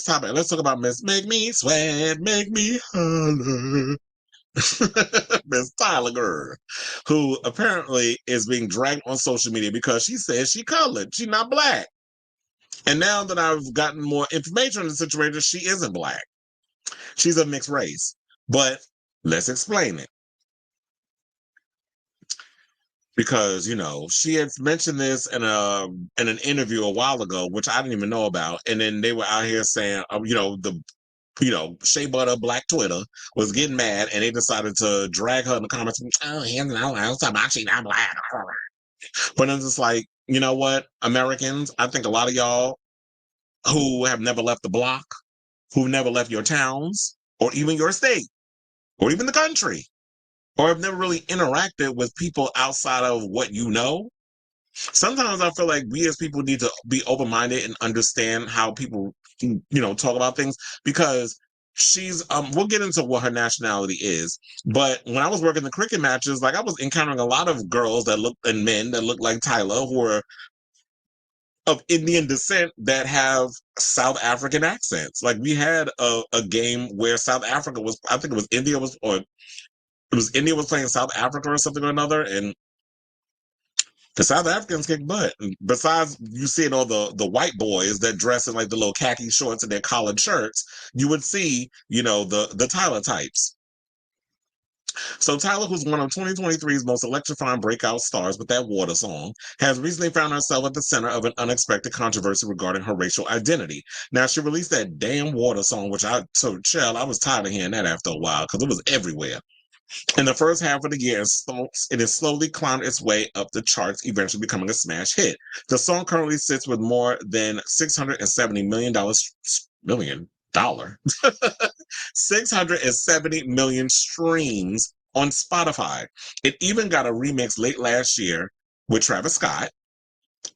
topic. Let's talk about Miss Make Me Sweat, Make Me Holler. Miss Tyla girl, who apparently is being dragged on social media because she says she colored. She's not black. And now that I've gotten more information on the situation, she isn't black. She's a mixed race. But let's explain it. Because, she had mentioned this in an interview a while ago, which I didn't even know about. And then they were out here saying, Shea Butter Black Twitter was getting mad, and they decided to drag her in the comments. Oh, I was talking about she's not black. But it's just like, you know what, Americans, I think a lot of y'all who have never left the block, who've never left your towns, or even your state, or even the country, or have never really interacted with people outside of what you know. Sometimes I feel like we as people need to be open-minded and understand how people, talk about things, because she's we'll get into what her nationality is, but when I was working the cricket matches, like, I was encountering a lot of girls that look and men that look like Tyla, who are of Indian descent, that have South African accents. Like, we had a game where South Africa was, I think it was India was, or it was India was playing South Africa or something or another, and the South Africans kick butt. And besides, you seeing all the white boys that dress in like the little khaki shorts and their collared shirts, you would see, the Tyla types. So Tyla, who's one of 2023's most electrifying breakout stars with that Water song, has recently found herself at the center of an unexpected controversy regarding her racial identity. Now, she released that damn Water song, which I was tired of hearing that after a while, because it was everywhere. In the first half of the year, it has slowly climbed its way up the charts, eventually becoming a smash hit. The song currently sits with more than $670 million, $670 million streams on Spotify. It even got a remix late last year with Travis Scott,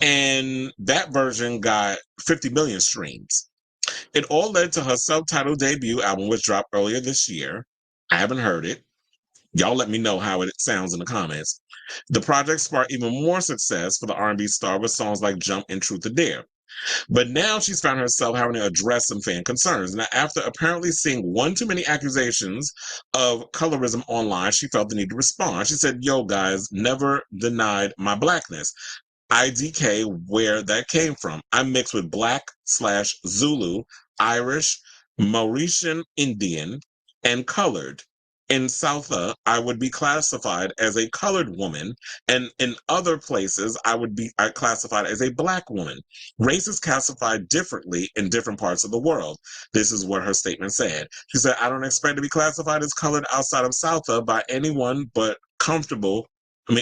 and that version got 50 million streams. It all led to her self-titled debut album, which dropped earlier this year. I haven't heard it. Y'all let me know how it sounds in the comments. The project sparked even more success for the R&B star with songs like Jump and Truth or Dare. But now she's found herself having to address some fan concerns. Now, after apparently seeing one too many accusations of colorism online, she felt the need to respond. She said, "Yo, guys, never denied my blackness. IDK, where that came from. I'm mixed with Black/Zulu, Irish, Mauritian Indian, and colored. In Southa, I would be classified as a colored woman, and in other places, I would be classified as a black woman. Race is classified differently in different parts of the world." This is what her statement said. She said, "I don't expect to be classified as colored outside of Southa by anyone but comfortable.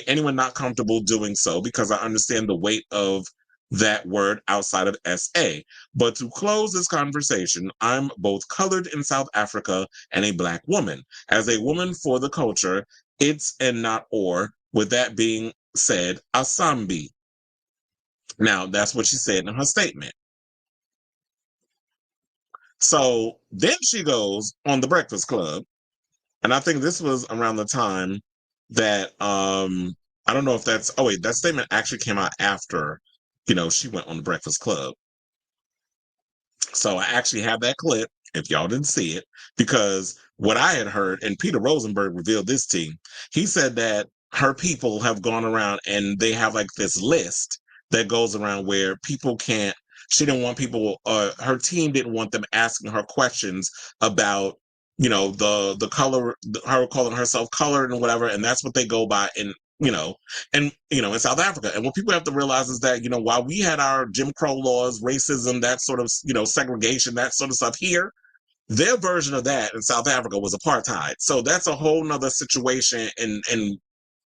Anyone not comfortable doing so, because I understand the weight of that word outside of SA. But to close this conversation, I'm both colored in South Africa and a black woman. As a woman for the culture, it's and not or. With that being said, Asambi." Now, that's what she said in her statement. So then she goes on The Breakfast Club, and I think this was around the time that I don't know if that's, oh wait, that statement actually came out after, she went on The Breakfast Club. So I actually have that clip, if y'all didn't see it, because what I had heard, and Peter Rosenberg revealed this to me, he said that her people have gone around and they have like this list that goes around where people can't, she didn't want people, her team didn't want them asking her questions about, the color, her calling herself colored and whatever, and that's what they go by in South Africa. And what people have to realize is that, while we had our Jim Crow laws, racism, that sort of, segregation, that sort of stuff here, their version of that in South Africa was apartheid. So that's a whole nother situation. And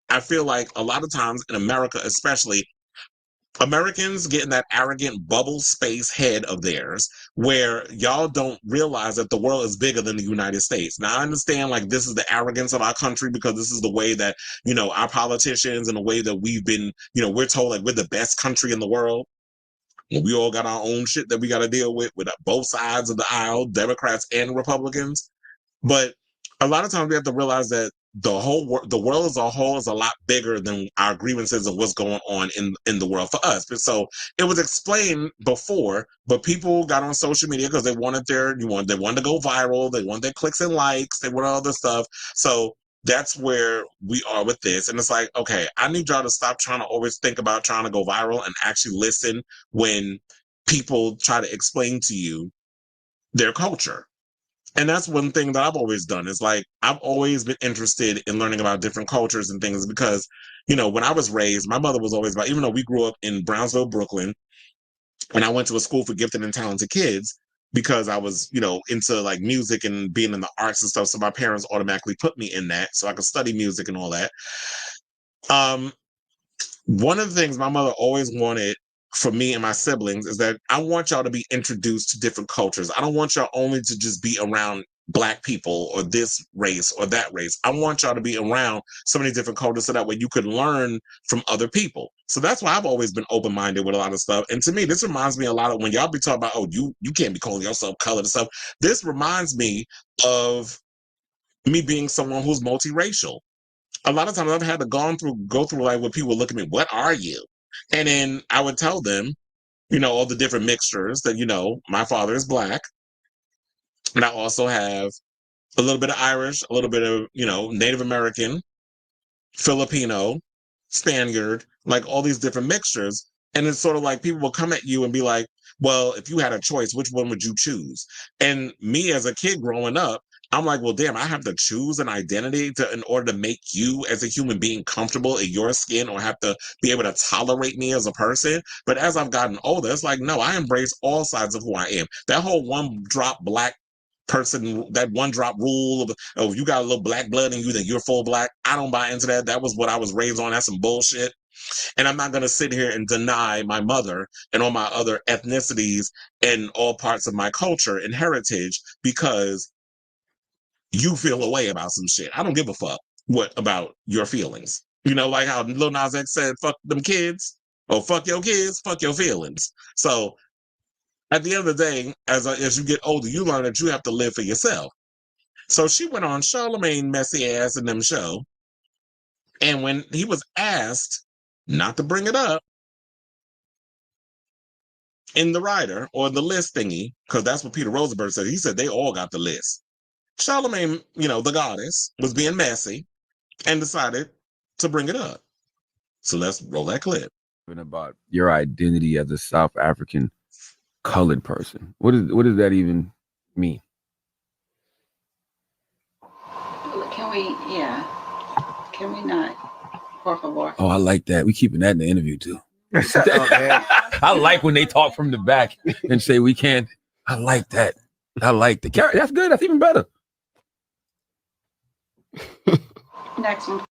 I feel like a lot of times in America, especially, Americans get in that arrogant bubble space head of theirs where y'all don't realize that the world is bigger than the United States. Now, I understand, like, this is the arrogance of our country because this is the way that, our politicians, and the way that we've been, we're told like we're the best country in the world. And we all got our own shit that we got to deal with both sides of the aisle, Democrats and Republicans. But a lot of times we have to realize that the world as a whole is a lot bigger than our grievances of what's going on in the world for us. But so it was explained before, but people got on social media because they wanted they wanted to go viral, they wanted their clicks and likes, they wanted all this stuff. So that's where we are with this. And it's like, okay, I need y'all to stop trying to always think about trying to go viral and actually listen when people try to explain to you their culture. And that's one thing that I've always done is like, I've always been interested in learning about different cultures and things because, when I was raised, my mother was always about, even though we grew up in Brownsville, Brooklyn, and I went to a school for gifted and talented kids because I was, into like music and being in the arts and stuff. So my parents automatically put me in that so I could study music and all that. Um, One of the things my mother always wanted for me and my siblings is that I want y'all to be introduced to different cultures. I don't want y'all only to just be around Black people or this race or that race. I want y'all to be around so many different cultures so that way you could learn from other people. So that's why I've always been open-minded with a lot of stuff. And to me, this reminds me a lot of when y'all be talking about, oh, you can't be calling yourself colored and stuff. This reminds me of me being someone who's multiracial. A lot of times I've had to go through like when people look at me, what are you? And then I would tell them, all the different mixtures that, my father is Black. And I also have a little bit of Irish, a little bit of, Native American, Filipino, Spaniard, like all these different mixtures. And it's sort of like people will come at you and be like, well, if you had a choice, which one would you choose? And me as a kid growing up, I'm like, well, damn, I have to choose an identity in order to make you as a human being comfortable in your skin or have to be able to tolerate me as a person. But as I've gotten older, it's like, no, I embrace all sides of who I am. That whole one drop Black person, that one drop rule of, oh, you got a little Black blood in you, then you're full Black. I don't buy into that. That was what I was raised on. That's some bullshit. And I'm not going to sit here and deny my mother and all my other ethnicities and all parts of my culture and heritage because you feel a way about some shit. I don't give a fuck what about your feelings. Like how Lil Nas X said, fuck them kids, or fuck your kids, fuck your feelings. So at the end of the day, as you get older, you learn that you have to live for yourself. So she went on Charlemagne messy ass in them show. And when he was asked not to bring it up in the writer or the list thingy, because that's what Peter Rosenberg said. He said they all got the list. Charlemagne, the goddess, was being messy and decided to bring it up. So let's roll that clip. About your identity as a South African colored person. What does that even mean? Can we not? Por favor. Oh, I like that. We keeping that in the interview too. I like when they talk from the back and say we can't. I like that. I like the character. That's good. That's even better. Next one,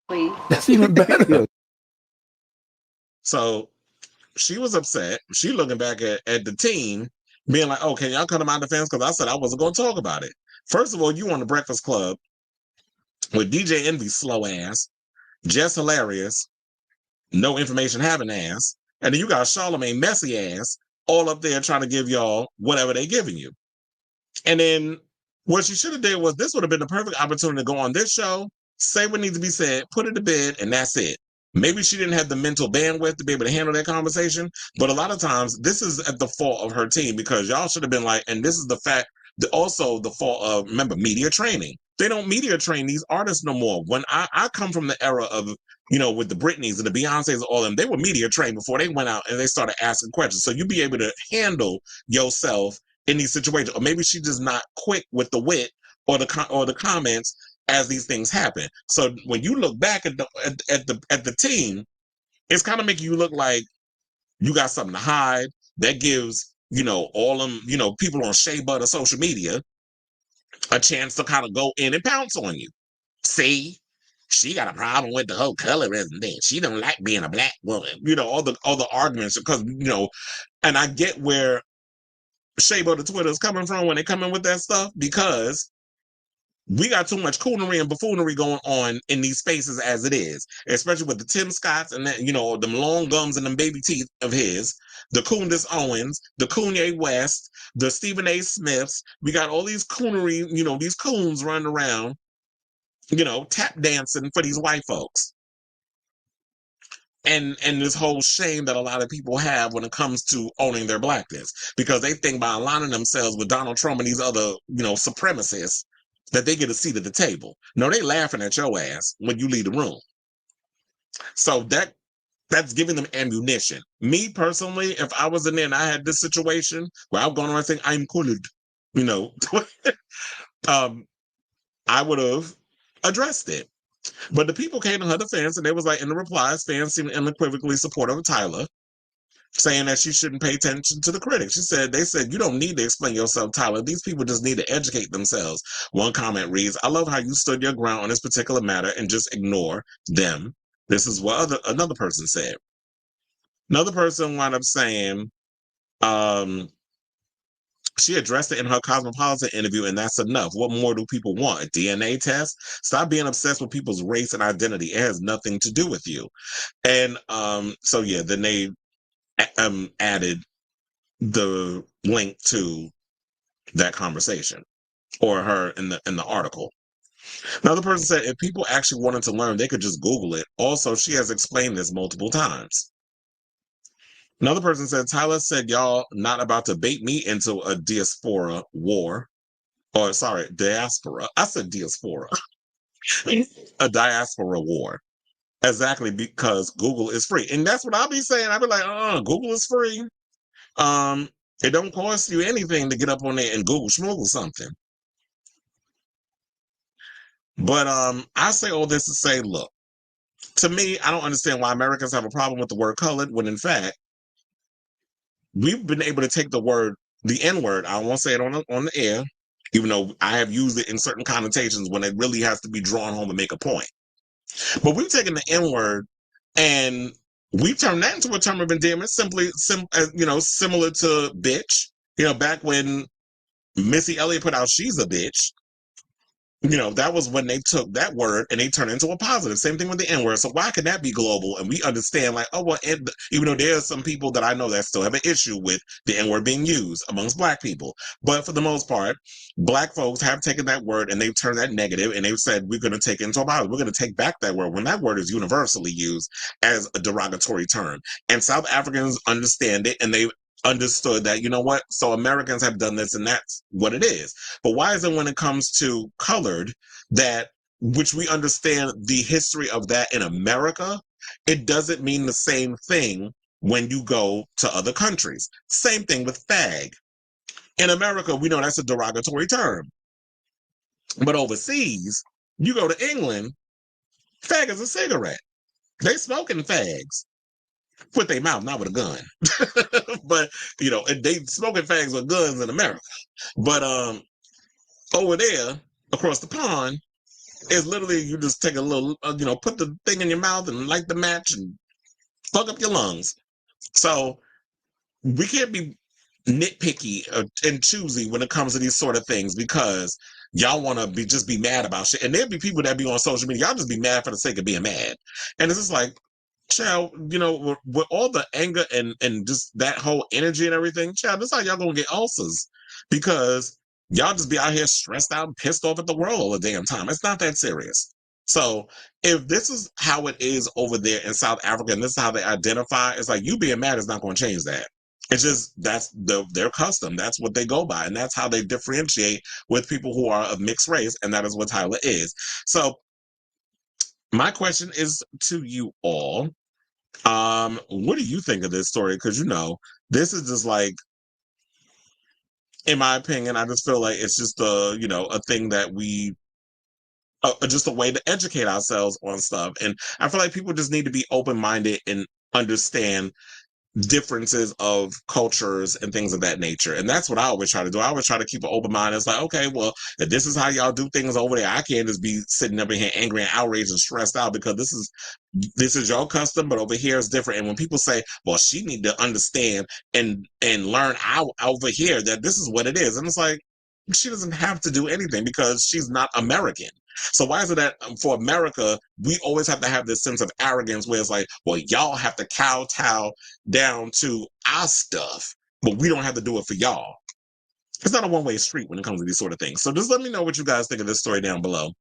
please. That's even better. So she was upset. She looking back at the team, being like, oh, can y'all come to my defense? Because I said I wasn't going to talk about it. First of all, you on the Breakfast Club with DJ Envy's slow ass, Jess Hilarious, no information having ass, and then you got Charlemagne messy ass all up there trying to give y'all whatever they giving you. And then what she should have did was this would have been the perfect opportunity to go on this show, say what needs to be said, put it to bed, and that's it. Maybe she didn't have the mental bandwidth to be able to handle that conversation, but a lot of times this is at the fault of her team because y'all should have been like, and this is the fact, also the fault of, remember, media training. They don't media train these artists no more. When I come from the era of, with the Britneys and the Beyoncés and all of them, they were media trained before they went out and they started asking questions. So you be able to handle yourself in these situations, or maybe she's just not quick with the wit or the comments as these things happen. So when you look back at the team, it's kind of making you look like you got something to hide. That gives all them people on Shea Butter social media a chance to kind of go in and pounce on you. See, she got a problem with the whole colorism thing. She don't like being a Black woman. All the arguments because and I get where Shea Butter Twitter is coming from when they come in with that stuff because we got too much coonery and buffoonery going on in these spaces as it is, especially with the Tim Scotts and that, them long gums and them baby teeth of his, the Candace Owens, the Kanye West, the Stephen A. Smiths. We got all these coonery, these coons running around, tap dancing for these white folks. And this whole shame that a lot of people have when it comes to owning their blackness, because they think by aligning themselves with Donald Trump and these other, supremacists, that they get a seat at the table. No, they laughing at your ass when you leave the room. So that's giving them ammunition. Me personally, if I was in there and I had this situation where I'm going around saying I'm colored, I would have addressed it. But the people came to her defense, and they was like, in the replies, fans seemed unequivocally supportive of Tyla, saying that she shouldn't pay attention to the critics. They said, you don't need to explain yourself, Tyla. These people just need to educate themselves. One comment reads, I love how you stood your ground on this particular matter and just ignore them. This is what another person said. Another person wound up saying, she addressed it in her Cosmopolitan interview, and that's enough. What more do people want? A DNA test? Stop being obsessed with people's race and identity. It has nothing to do with you. And then they added the link to that conversation, or her in the article. Another person said if people actually wanted to learn, they could just Google it. Also, she has explained this multiple times. Another person said, Tyla said, y'all not about to bait me into a diaspora war. Or, sorry, diaspora. I said diaspora. A diaspora war. Exactly, because Google is free. And that's what I'll be saying. I'll be like, Google is free. It don't cost you anything to get up on there and Google schmoogle something. But I say all this to say, look, to me, I don't understand why Americans have a problem with the word colored, when in fact, we've been able to take the N-word, I won't say it on the air, even though I have used it in certain connotations when it really has to be drawn home and make a point. But we've taken the N-word and we've turned that into a term of endearment, similar to bitch. Back when Missy Elliott put out "She's a Bitch," that was when they took that word and they turned it into a positive. Same thing with the N-word. So why can that be global? And we understand, like, oh, well, even though there are some people that I know that still have an issue with the N-word being used amongst Black people. But for the most part, Black folks have taken that word and they've turned that negative, and they've said, we're going to take it into a positive. We're going to take back that word when that word is universally used as a derogatory term. And South Africans understand it, and they've understood that, so Americans have done this and that's what it is. But why is it when it comes to colored, which we understand the history of that in America, it doesn't mean the same thing when you go to other countries? Same thing with fag. In America, we know that's a derogatory term. But overseas, you go to England, fag is a cigarette. They smoking fags. With their mouth, not with a gun. But, they smoking fags with guns in America. But over there, across the pond, it's literally you just take a little, put the thing in your mouth and light the match and fuck up your lungs. So we can't be nitpicky and choosy when it comes to these sort of things, because y'all want to just be mad about shit. And there'll be people that be on social media, y'all just be mad for the sake of being mad. And it's just like, child, with all the anger and just that whole energy and everything, child, this is how y'all gonna get ulcers, because y'all just be out here stressed out and pissed off at the world all the damn time. It's not that serious. So if this is how it is over there in South Africa and this is how they identify, it's like you being mad is not going to change that. It's just that's their custom. That's what they go by, and that's how they differentiate with people who are of mixed race, and that is what Tyla is. So my question is to you all. What do you think of this story? Because this is just like, in my opinion, I just feel like it's just a thing that we just a way to educate ourselves on stuff. And I feel like people just need to be open-minded and understand differences of cultures and things of that nature. And that's what I always try to do. I always try to keep an open mind. It's like, okay, well, if this is how y'all do things over there, I can't just be sitting up in here angry and outraged and stressed out because this is your custom, but over here it's different. And when people say, well, she need to understand and learn out over here that this is what it is. And it's like, she doesn't have to do anything because she's not American. So why is it that for America, we always have to have this sense of arrogance where it's like, well, y'all have to kowtow down to our stuff, but we don't have to do it for y'all. It's not a one-way street when it comes to these sort of things. So just let me know what you guys think of this story down below.